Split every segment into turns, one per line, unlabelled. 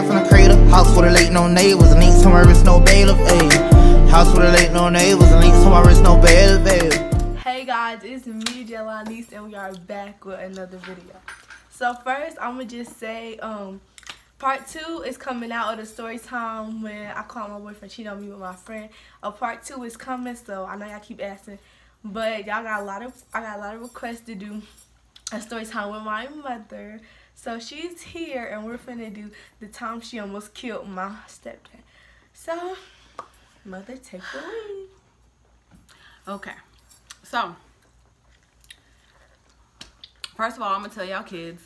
from the crater. House with a late no neighbors, and ain't somewhere it's no bailiff, ayy. House with a late no neighbors, and ain't somewhere it's no bailiff, ayy.
Hey guys, it's me, Jelanice, and we are back with another video. So first, I'm gonna just say, part 2 is coming out of the story time when I caught my boyfriend cheating on me with my friend. Part 2 is coming, so I know y'all keep asking, but y'all got I got a lot of requests to do a story time with my mother. So she's here, and we're finna do the time she almost killed my stepdad. So, mother, take the lead.
Okay, so first of all, I'm gonna tell y'all kids,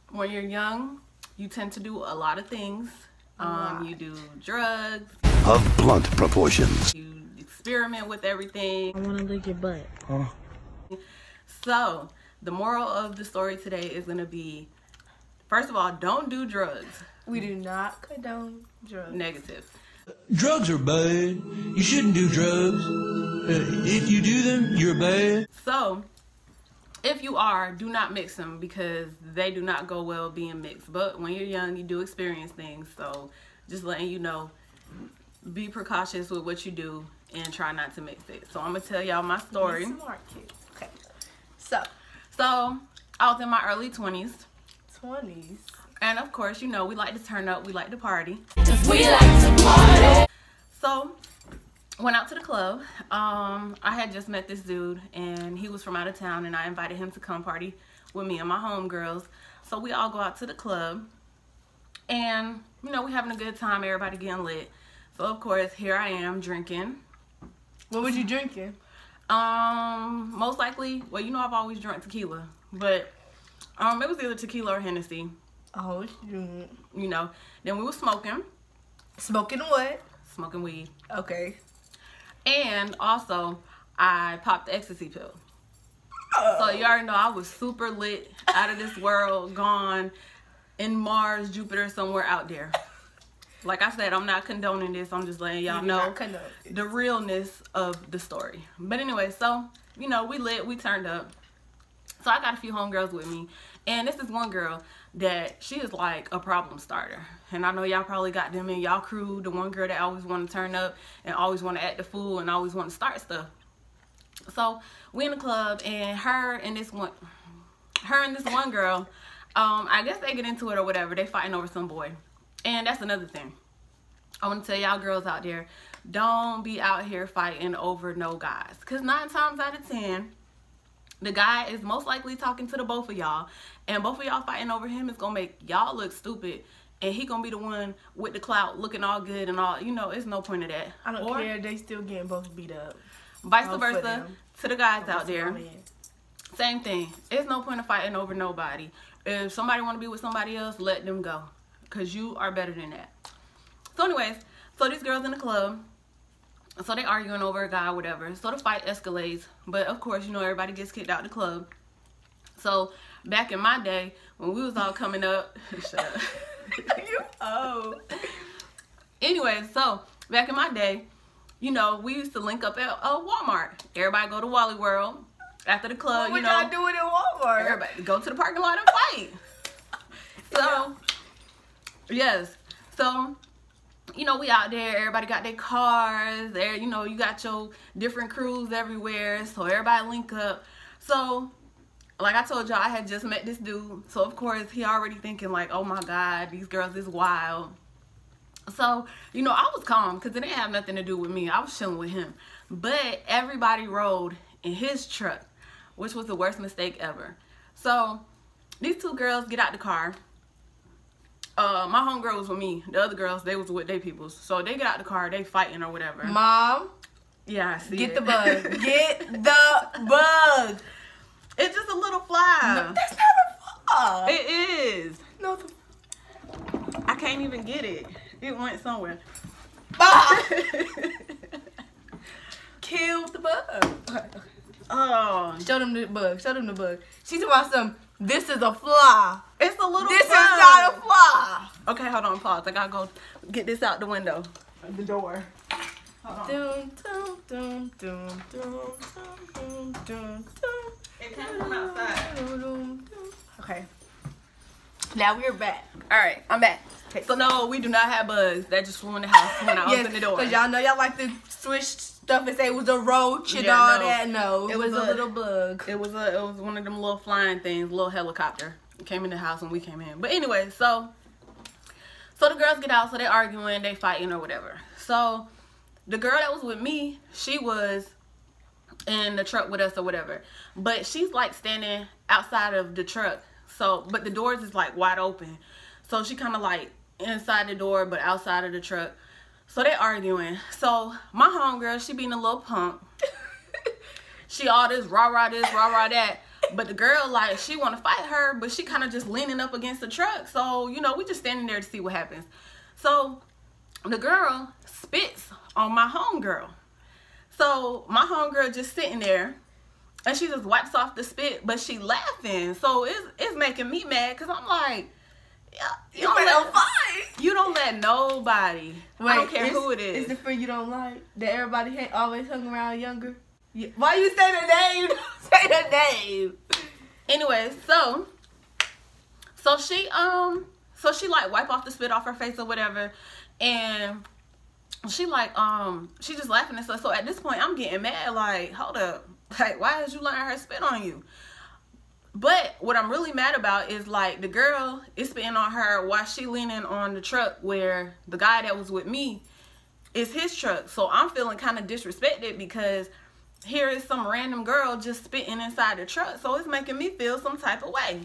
when you're young, you tend to do a lot of things. You do drugs
of blunt proportions.
You experiment with everything.
I wanna lick your butt.
Oh.
So the moral of the story today is gonna be, first of all, don't do drugs.
We do not condone drugs.
Negative.
Drugs are bad. You shouldn't do drugs. If you do them, you're bad.
So if you are, do not mix them because they do not go well being mixed. But when you're young, you do experience things. So just letting you know, be precautious with what you do and try not to mix it. So I'm gonna tell y'all my story.
Smart kids. Okay.
So I was in my early 20s.
20s.
And of course, you know, we like to turn up, we like to party.
We like to party.
So went out to the club. I had just met this dude, and he was from out of town, and I invited him to come party with me and my homegirls. So we all go out to the club, and you know, we having a good time, everybody getting lit. So of course, here I am drinking.
What was you drinking?
Most likely, well, you know, I've always drunk tequila, but it was either tequila or Hennessy.
Oh, shoot.
You know, then we were smoking.
Smoking what?
Smoking weed.
Okay.
And also, I popped the ecstasy pill. So you already know I was super lit, out of this world, gone in Mars, Jupiter, somewhere out there. Like I said, I'm not condoning this. I'm just letting y'all know the realness of the story. But anyway, so, you know, we lit, we turned up. So I got a few homegirls with me. And this is one girl that she is like a problem starter. And I know y'all probably got them in y'all crew. The one girl that always want to turn up and always want to act the fool and always want to start stuff. So we in the club, and her and this one girl, I guess they get into it or whatever. They fighting over some boy. And that's another thing. I want to tell y'all girls out there, don't be out here fighting over no guys. Because 9 times out of 10, the guy is most likely talking to the both of y'all. And both of y'all fighting over him is going to make y'all look stupid. And he going to be the one with the clout looking all good and all. You know, it's no point of that.
I don't care. They still getting both beat up.
Vice versa to the guys out there. Same thing. It's no point of fighting over nobody. If somebody want to be with somebody else, let them go. Because you are better than that. So anyways, so these girls in the club, so they arguing over a guy, whatever. So the fight escalates. But of course, you know, everybody gets kicked out the club. So back in my day, when we was all coming up, shut up. You old. Anyway, so back in my day, you know, we used to link up at Walmart. Everybody go to Wally World after the club.
What y'all doing in Walmart?
Everybody go to the parking lot and fight. So yes, so you know, we out there, everybody got their cars there, you know, you got your different crews everywhere, so everybody link up. So like I told y'all, I had just met this dude, so of course he already thinking like, oh my god, these girls is wild. So, you know, I was calm because it didn't have nothing to do with me. I was chilling with him. But everybody rode in his truck, which was the worst mistake ever. So these 2 girls get out the car. My homegirl was with me. The other girls, they was with their peoples. So they get out the car, they fighting or whatever.
Mom.
Yeah, I see
Get
it.
the bug. Get the bug.
It's just a little fly.
No, that's not a fly.
It is.
No,
I can't even get it. It went somewhere.
Kill the bug.
Oh.
Show them the bug. Show them the bug. She's about some, this is a fly.
It's a little
This
fly.
is not a fly.
Okay, hold on, pause. I gotta go get this out the window.
The door.
It came from outside.
Okay. Now we're back.
All right, I'm back.
Okay.
So no, we do not have bugs that just flew in the house when I opened the door.
Because y'all know y'all like to switch stuff and say it was a roach and
Yeah,
all
no.
that. No, it was a little bug.
It was one of them little flying things, little helicopter. It came in the house when we came in. But anyway, so the girls get out, so they arguing, they fighting or whatever. So the girl that was with me, she was in the truck with us or whatever. But she's like standing outside of the truck. So, but the doors is like wide open. So she kind of like inside the door, but outside of the truck. So they arguing. So my homegirl, she being a little punk. She all this rah-rah this, rah-rah that. But the girl, like, she want to fight her, but she kind of just leaning up against the truck. So, you know, we just standing there to see what happens. So the girl spits on my homegirl. So my homegirl just sitting there. And she just wipes off the spit, but she laughing. So it's making me mad because I'm like, you don't let nobody.
Wait,
I don't care who it is.
Is the friend you don't like that everybody always hung around younger? Why you say the name? Say the name.
Anyway, so she like wipe off the spit off her face or whatever, and she like she just laughing and stuff. So at this point I'm getting mad, like, hold up, like, why is you letting her spit on you? But what I'm really mad about is like the girl is spitting on her while she leaning on the truck where the guy that was with me is his truck. So I'm feeling kind of disrespected because here is some random girl just spitting inside the truck. So it's making me feel some type of way.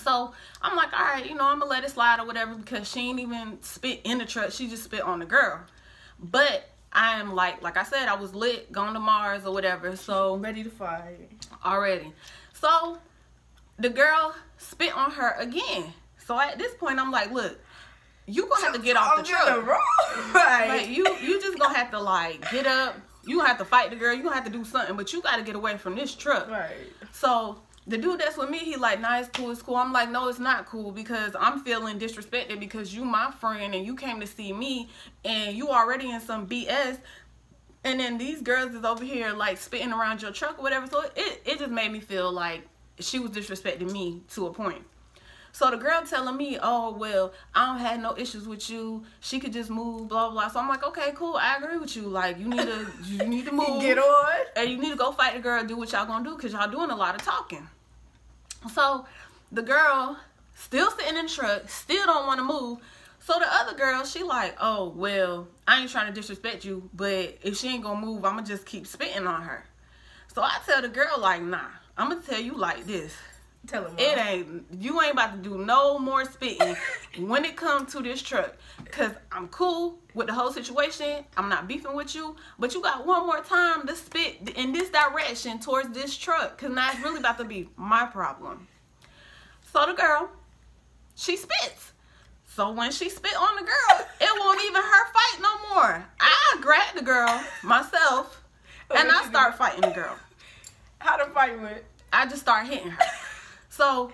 So I'm like, all right, you know, I'm gonna let it slide or whatever because she ain't even spit in the truck. She just spit on the girl. But I am like I said, I was lit, going to Mars or whatever. So
Ready to fight.
Already. So the girl spit on her again. So at this point I'm like, look, you gonna have to get off the truck.
Right.
Like, you just gonna have to like get up. You gonna have to fight the girl. You gonna have to do something, but you gotta get away from this truck.
Right.
So the dude that's with me, he like, nah, it's cool, it's cool. I'm like, no, it's not cool because I'm feeling disrespected because you my friend and you came to see me and you already in some BS. And then these girls is over here like spitting around your truck or whatever. So it just made me feel like she was disrespecting me to a point. So the girl telling me, oh, well, I don't have no issues with you. She could just move, blah, blah. So I'm like, okay, cool. I agree with you. Like, you need to move.
Get on.
And you need to go fight the girl, do what y'all gonna do because y'all doing a lot of talking. So the girl still sitting in the truck, still don't want to move. So the other girl, she like, oh, well, I ain't trying to disrespect you, but if she ain't gonna move, I'm gonna just keep spitting on her. So I tell the girl, like, nah, I'm gonna tell you like this.
Tell him.
You ain't about to do no more spitting when it comes to this truck. Cause I'm cool with the whole situation. I'm not beefing with you. But you got one more time to spit in this direction towards this truck. Cause now it's really about to be my problem. So the girl, she spits. So when she spit on the girl, it won't even her fight no more. I grab the girl myself and I start fighting the girl.
How to fight with?
I just start hitting her. So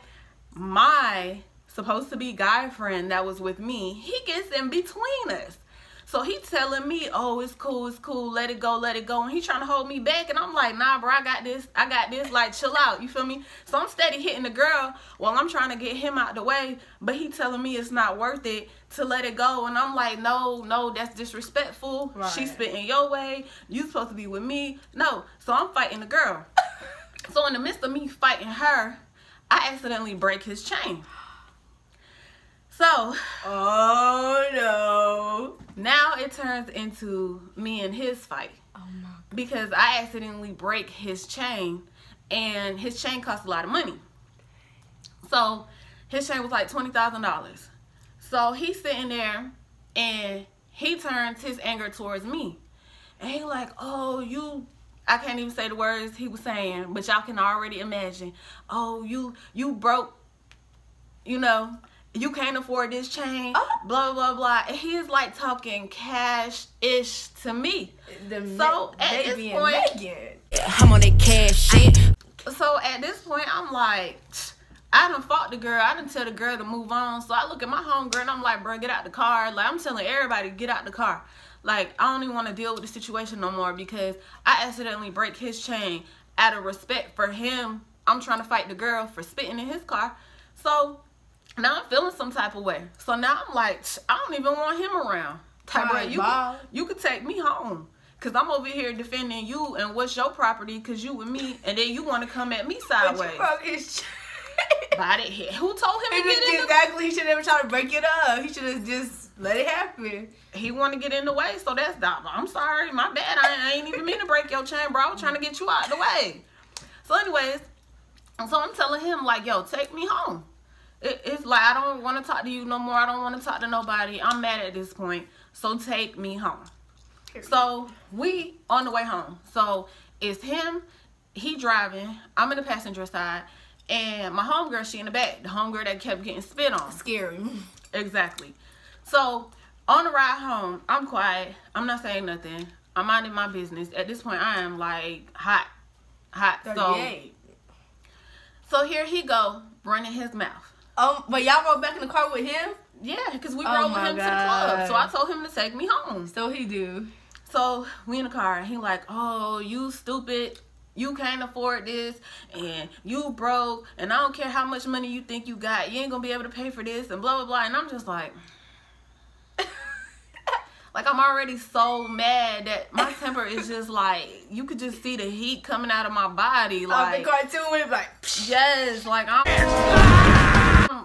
my supposed to be guy friend that was with me, he gets in between us. So he telling me, oh, it's cool, let it go. And he trying to hold me back. And I'm like, nah, bro, I got this. Like, chill out, you feel me? So I'm steady hitting the girl while I'm trying to get him out the way. But he telling me it's not worth it to let it go. And I'm like, no, that's disrespectful. Right. She's spitting your way. You supposed to be with me. No. So I'm fighting the girl. So in the midst of me fighting her, I accidentally break his chain. So,
oh no.
Now it turns into me and his fight.
Oh my God.
Because I accidentally break his chain, and his chain costs a lot of money. So his chain was like $20,000. So he's sitting there and he turns his anger towards me. And he like, oh, I can't even say the words he was saying, but y'all can already imagine. Oh, you broke, you know, you can't afford this chain, blah, blah, blah. And he is like talking cash-ish to me. So at this point,
I'm on that cash shit.
So at this point, I'm like, I done fought the girl. I done tell the girl to move on. So I look at my homegirl and I'm like, bro, get out the car. Like, I'm telling everybody, get out the car. Like, I don't even want to deal with the situation no more because I accidentally break his chain. Out of respect for him, I'm trying to fight the girl for spitting in his car. So Now I'm feeling some type of way. So now I'm like, I don't even want him around. Type of, you could take me home. Because I'm over here defending you and what's your property because you with me. And then you want to come at me sideways. Who told him to get in the way?
He should never try to break it up. He should have just let it happen.
He want to get in the way, so that's dumb. I'm sorry, my bad. I ain't even mean to break your chain, bro. I was trying to get you out of the way. So anyways, so I'm telling him, like, yo, take me home. It's like, I don't want to talk to you no more. I don't want to talk to nobody. I'm mad at this point, so take me home. So we on the way home. So it's him, he driving, I'm in the passenger side, and my homegirl, she in the back. The homegirl that kept getting spit on. Scary. Exactly. So on the ride home, I'm quiet. I'm not saying nothing. I'm minding my business. At this point, I am like hot. 38. So here he go, running his mouth.
But y'all rode back in the car with him?
Yeah, because we rode with him to the club. So I told him to take me home.
So he do.
So we in the car, and he like, oh, you stupid. You can't afford this, and you broke, and I don't care how much money you think you got. You ain't gonna be able to pay for this, and blah, blah, blah. And I'm just like, like, I'm already so mad that my temper is just like, you could just see the heat coming out of my body. Like,
the cartoon when it's like,
yes, like,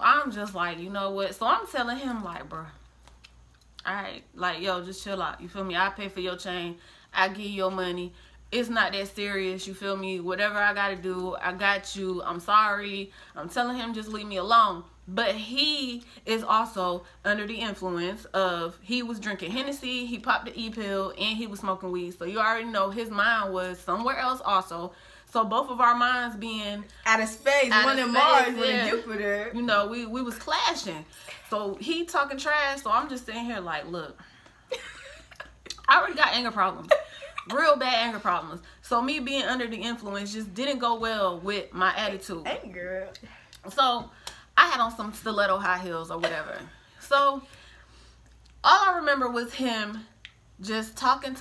I'm just like, you know what? So I'm telling him, like, bro, all right, like, yo, just chill out. You feel me? I pay for your chain. I give you your money. It's not that serious, you feel me? Whatever I gotta do, I got you. I'm sorry. I'm telling him just leave me alone. But he is also under the influence of, he was drinking Hennessy, he popped the E-pill, and he was smoking weed. So you already know his mind was somewhere else also. So both of our minds being
out of space, one in Mars, one in Jupiter.
You know, we was clashing. So he talking trash, so I'm just sitting here like, look, I already got anger problems. Real bad anger problems. So me being under the influence just didn't go well with my attitude.
Anger.
So I had on some stiletto high heels or whatever. So all I remember was him just talking.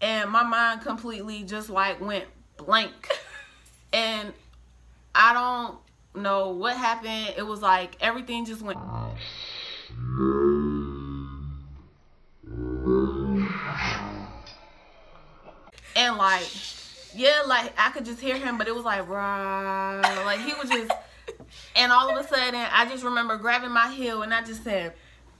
And my mind completely just like went blank. And I don't know what happened. It was like everything just went. And like, yeah, like I could just hear him, but it was like, rah, like he was just, and all of a sudden I just remember grabbing my heel and I just said,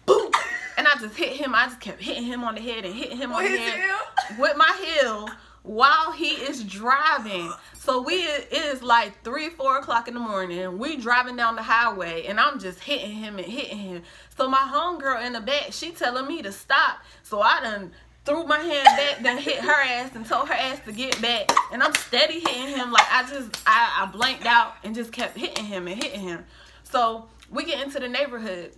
boom, and I just hit him. I just kept hitting him on the head and hitting him on the head with my heel while he is driving. So it is like 3-4 o'clock in the morning. We driving down the highway and I'm just hitting him and hitting him. So my homegirl in the back, she telling me to stop. So I done threw my hand back, then hit her ass and told her ass to get back. And I'm steady hitting him. Like I blanked out and just kept hitting him and hitting him. So we get into the neighborhood.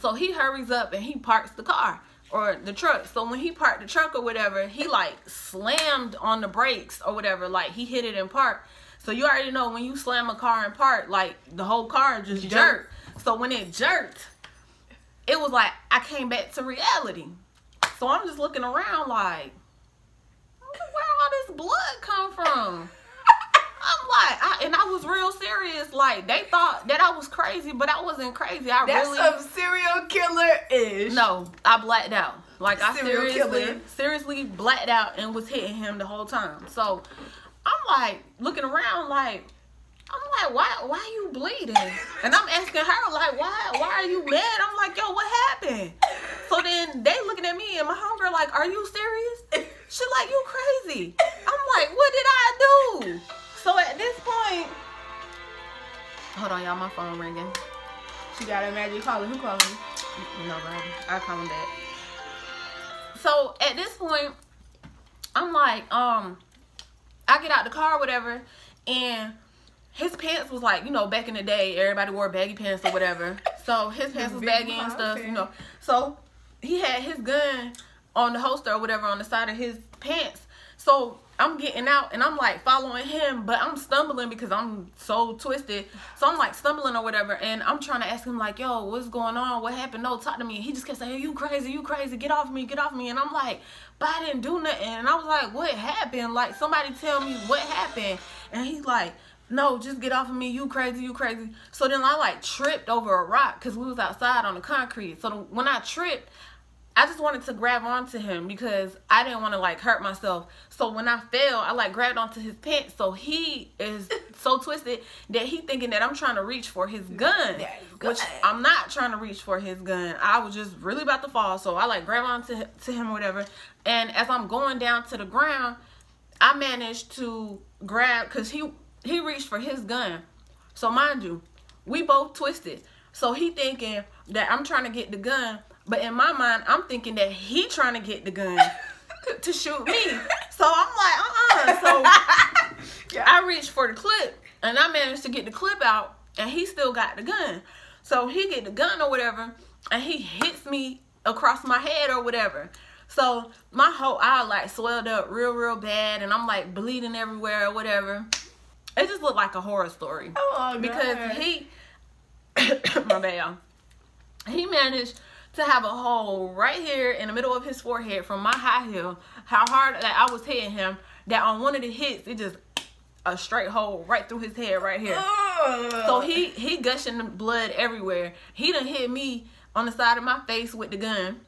So he hurries up and he parks the car or the truck. So when he parked the truck or whatever, he like slammed on the brakes or whatever. Like he hit it in park. So you already know when you slam a car in park, like the whole car just jerked. So when it jerked, it was like I came back to reality. So I'm just looking around like, where all this blood come from? I'm like, and I was real serious. Like, they thought that I was crazy, but I wasn't crazy.
That's some serial killer-ish.
No, I blacked out. Like, I seriously blacked out and was hitting him the whole time. So I'm like, looking around like, why are you bleeding? And I'm asking her, like, why are you mad? I'm like, yo, what happened? So then they looking at me and my homegirl like, are you serious? She like, you crazy. I'm like, what did I do? So at this point, hold on, y'all, my phone ringing.
She got a magic calling. Who calling?
Nobody. I call him back. So at this point, I'm like, I get out the car or whatever, and his pants was like, you know, back in the day, everybody wore baggy pants or whatever. So his pants was baggy and stuff, you know. So he had his gun on the holster or whatever on the side of his pants. So I'm getting out and I'm like following him, but I'm stumbling because I'm so twisted. So I'm like stumbling or whatever, and I'm trying to ask him like, yo, what's going on? What happened? No, talk to me. And he just kept saying, you crazy, get off me, get off me. And I'm like, but I didn't do nothing. And I was like, what happened? Like, somebody tell me what happened. And he's like, no, just get off of me. You crazy, you crazy. So then I like tripped over a rock because we was outside on the concrete. So when I tripped, I just wanted to grab onto him because I didn't want to like hurt myself. So when I fell, I like grabbed onto his pants. So he is so twisted that he thinking that I'm trying to reach for his gun, which I'm not trying to reach for his gun. I was just really about to fall. So I like grabbed onto him or whatever. And as I'm going down to the ground, I managed to grab, because he reached for his gun. So mind you, we both twisted. So he thinking that I'm trying to get the gun. But in my mind, I'm thinking that he trying to get the gun to shoot me. So I'm like, So I reached for the clip, and I managed to get the clip out, and he still got the gun. So he get the gun or whatever, and he hits me across my head or whatever. So my whole eye like swelled up real bad, and I'm like bleeding everywhere or whatever. It just looked like a horror story.
Oh,
because he, my bad, y'all. He managed to have a hole right here in the middle of his forehead from my high heel, how hard that I was hitting him, that on one of the hits, it just a straight hole right through his head right here. So he gushing blood everywhere. He done hit me on the side of my face with the gun.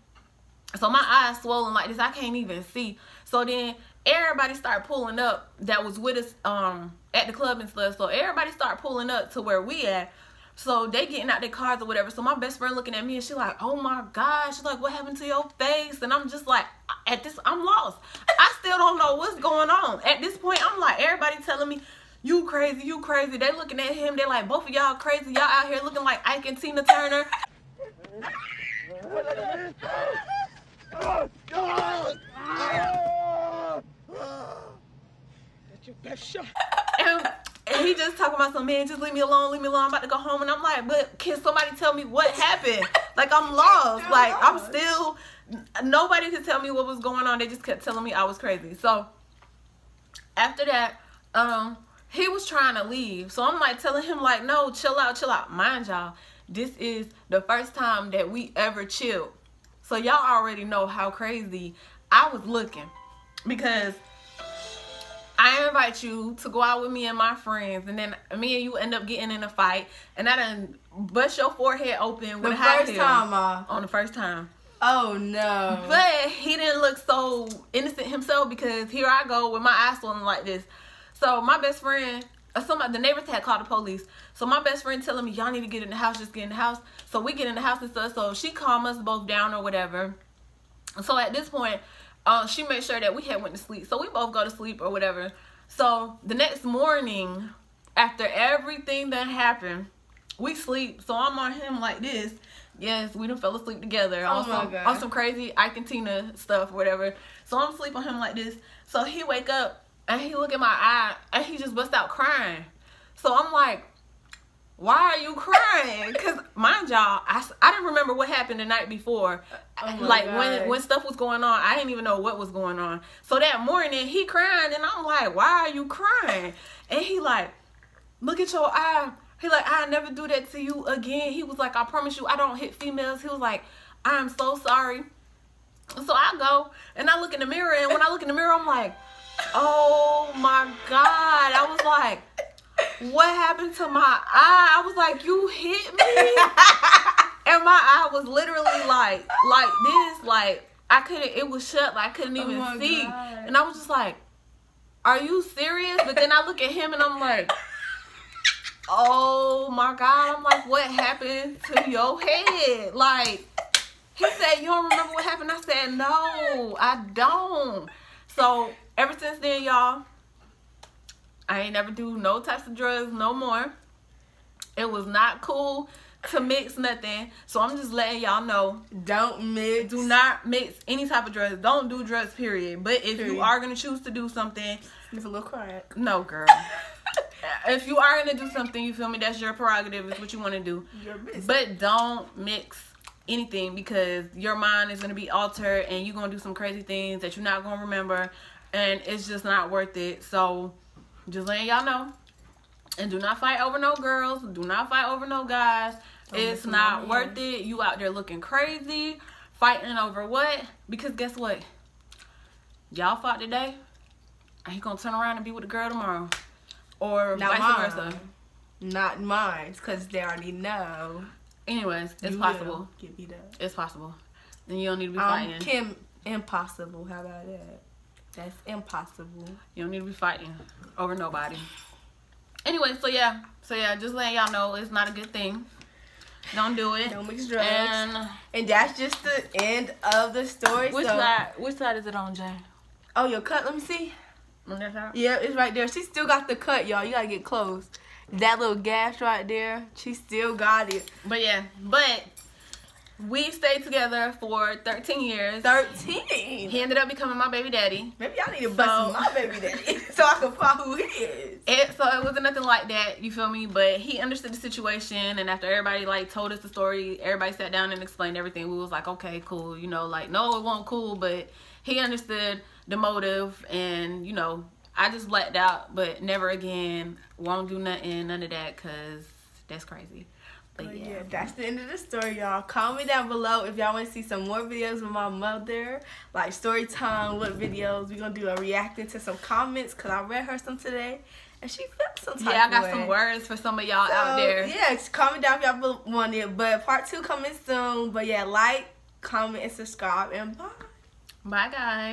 So my eyes swollen like this, I can't even see. So then everybody started pulling up that was with us at the club and stuff. So everybody started pulling up to where we at. So they getting out their cars or whatever. So my best friend looking at me and she like, oh my gosh. She's like, what happened to your face? And I'm just like, I'm lost. I still don't know what's going on. At this point, I'm like, everybody telling me, you crazy, you crazy. They looking at him. They like, both of y'all crazy. Y'all out here looking like Ike and Tina Turner.
That's your best shot.
And he just talking about some, man, just leave me alone, I'm about to go home. And I'm like, but can somebody tell me what happened? Like, I'm lost. Like, I'm still, nobody could tell me what was going on. They just kept telling me I was crazy. So after that, he was trying to leave. So I'm like telling him like, no, chill out. Mind y'all, this is the first time that we ever chilled. So y'all already know how crazy I was looking, because I invite you to go out with me and my friends, and then me and you end up getting in a fight, and I done bust your forehead open with a high heel.
The first time, Ma.
On the first time.
Oh, no.
But he didn't look so innocent himself, because here I go with my eyes swollen like this. So my best friend, the neighbors had called the police. So my best friend telling me, y'all need to get in the house, just get in the house. So we get in the house and stuff. So she calmed us both down or whatever. So at this point, she made sure that we had went to sleep. So we both go to sleep or whatever. So the next morning, after everything that happened, we sleep. So I'm on him like this. Yes, we done fell asleep together on some crazy Ike and Tina stuff or whatever. So I'm asleep on him like this. So he wake up and he look at my eye and he just bust out crying. So I'm like, why are you crying? Because mind y'all, I didn't remember what happened the night before. Like when stuff was going on, I didn't even know what was going on. So that morning he crying and I'm like, why are you crying? And he like, look at your eye. He like, I never do that to you again. He was like, I promise you I don't hit females. He was like, I'm so sorry. So I go and I look in the mirror, and when I look in the mirror, I'm like, oh my God. I was like, what happened to my eye? I was like, you hit me? And my eye was literally like this. Like, I couldn't, it was shut. Like, I couldn't even see. God. And I was just like, are you serious? But then I look at him and I'm like, oh my God. I'm like, what happened to your head? Like, he said, you don't remember what happened? I said, no, I don't. So ever since then, y'all, I ain't never do no types of drugs no more. It was not cool to mix nothing. So I'm just letting y'all know.
Don't mix.
Do not mix any type of drugs. Don't do drugs, period. But if you are going to choose to do something.
Sniff a little crack.
No, girl. If you are going to do something, you feel me, that's your prerogative. It's what you want to do.
Your business.
But don't mix anything, because your mind is going to be altered and you're going to do some crazy things that you're not going to remember. And it's just not worth it. So just letting y'all know. And do not fight over no girls. Do not fight over no guys. It's not worth it. You out there looking crazy. Fighting over what? Because guess what? Y'all fought today. And he gonna turn around and be with the girl tomorrow. or
Not
vice
mine.
versa.
Not mine, because they already know.
Anyways, it's
You
possible.
will get beat up.
It's possible. Then you don't need to be fighting.
Kim, impossible. How about that? That's impossible.
You don't need to be fighting over nobody. Anyway, so yeah, just letting y'all know it's not a good thing. Don't do it.
Don't mix drugs.
And
that's just the end of the story.
which side is it on, Jay?
Oh, your cut. Let me see.
On that side?
Yeah, it's right there. She still got the cut, y'all. You gotta get close. That little gash right there, she still got it.
But yeah, we stayed together for 13 years.
13.
He ended up becoming my baby daddy.
Maybe I need to bust my baby daddy so I can find who he is.
So it wasn't nothing like that, you feel me? But he understood the situation, and after everybody like told us the story, everybody sat down and explained everything. We was like, okay, cool, you know, like no, it wasn't cool, but he understood the motive, and you know, I just blacked out, but never again. Won't do nothing, none of that, cause that's crazy. But
yeah, that's the end of the story, y'all. Comment down below if y'all want to see some more videos with my mother, like story time, what videos. We're going to do a reacting to some comments, because I read her some today, and she felt some type of way.
Yeah, I got some words for some of y'all out there.
Yeah, comment down if y'all want it. But part 2 coming soon. But yeah, like, comment, and subscribe, and bye.
Bye, guys.